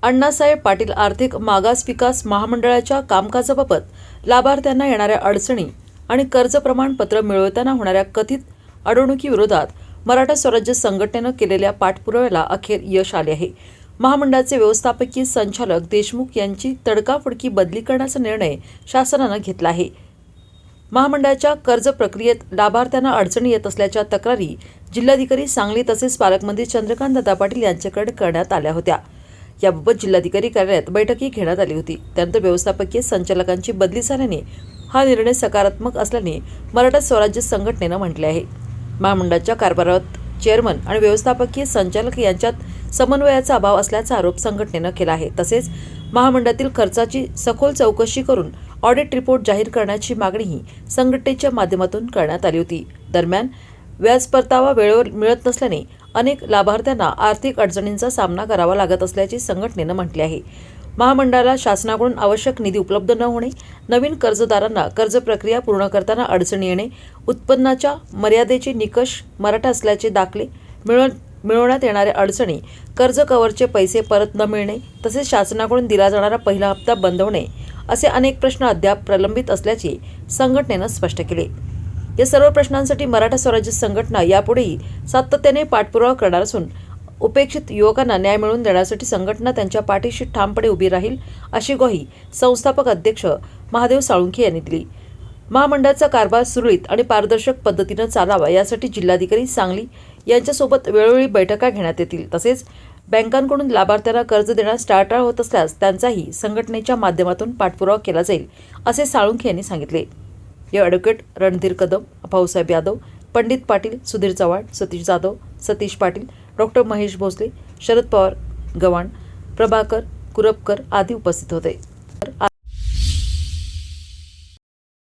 अण्णासाहेब पाटील आर्थिक मागास विकास महामंडळाच्या कामकाजाबाबत लाभार्थ्यांना येणाऱ्या अडचणी आणि कर्ज प्रमाणपत्र मिळवताना होणाऱ्या कथित अडवणुकीविरोधात मराठा स्वराज्य संघटनेनं केलेल्या पाठपुराव्याला अखेर यश आले आहे. महामंडळाचे व्यवस्थापकीय संचालक देशमुख यांची तडकाफडकी बदली करण्याचा निर्णय शासनानं घेतला आहे. महामंडळाच्या कर्ज प्रक्रियेत लाभार्थ्यांना अडचणी येत असल्याच्या तक्रारी जिल्हाधिकारी सांगली तसेच पालकमंत्री चंद्रकांत दादा पाटील यांच्याकडे करण्यात आल्या होत्या. याबाबत जिल्हाधिकारी कार्यालयात बैठकही घेण्यात आली होती. त्यानंतर व्यवस्थापकीय संचालकांची बदली झाल्याने हा निर्णय सकारात्मक असल्याने मराठा स्वराज्य संघटनेनं म्हटले आहे. महामंडळाच्या कारभारात चेअरमन आणि व्यवस्थापकीय संचालक यांच्यात समन्वयाचा अभाव असल्याचा आरोप संघटनेनं केला आहे. तसेच महामंडळातील खर्चाची सखोल चौकशी करून ऑडिट रिपोर्ट जाहीर करण्याची मागणीही संघटनेच्या माध्यमातून करण्यात आली होती. दरम्यान व्याज परतावा वेळेवर मिळत नसल्याने अनेक लाभार्थ्यांना आर्थिक अडचणींचा सामना करावा लागत असल्याचे संघटनेनं म्हटले आहे. महामंडळाला शासनाकडून आवश्यक निधी उपलब्ध न होणे, नवीन कर्जदारांना कर्ज प्रक्रिया पूर्ण करताना अडचणी येणे, उत्पन्नाच्या मर्यादेचे निकष मराठा असल्याचे दाखले मिळवण्यात येणाऱ्या अडचणी, कर्ज कव्हरचे पैसे परत न मिळणे तसेच शासनाकडून दिला जाणारा पहिला हप्ता बंद होणे असे अनेक प्रश्न अद्याप प्रलंबित असल्याचे संघटनेनं स्पष्ट केले. या सर्व प्रश्नांसाठी मराठा स्वराज्य संघटना यापुढेही सातत्याने पाठपुरावा करणार असून उपेक्षित युवकांना न्याय मिळवून देण्यासाठी संघटना त्यांच्या पाठीशी ठामपणे उभी राहील अशी ग्वाही संस्थापक अध्यक्ष महादेव साळुंखे यांनी दिली. महामंडळाचा कारभार सुरळीत आणि पारदर्शक पद्धतीनं चालावा यासाठी जिल्हाधिकारी सांगली यांच्यासोबत वेळोवेळी बैठका घेण्यात येतील. तसेच बँकांकडून लाभार्थ्यांना कर्ज देण्यास टाळाटाळ होत असल्यास त्यांचाही संघटनेच्या माध्यमातून पाठपुरावा केला जाईल असे साळुंखे यांनी सांगितले. या ॲडव्होकेट रणधीर कदम, भाऊसाहेब यादव, पंडित पाटील, सुधीर चव्हाण, सतीश जाधव, सतीश पाटील, डॉक्टर महेश भोसले, शरद पवार गव्हाण, प्रभाकर कुरपकर आदी उपस्थित होते.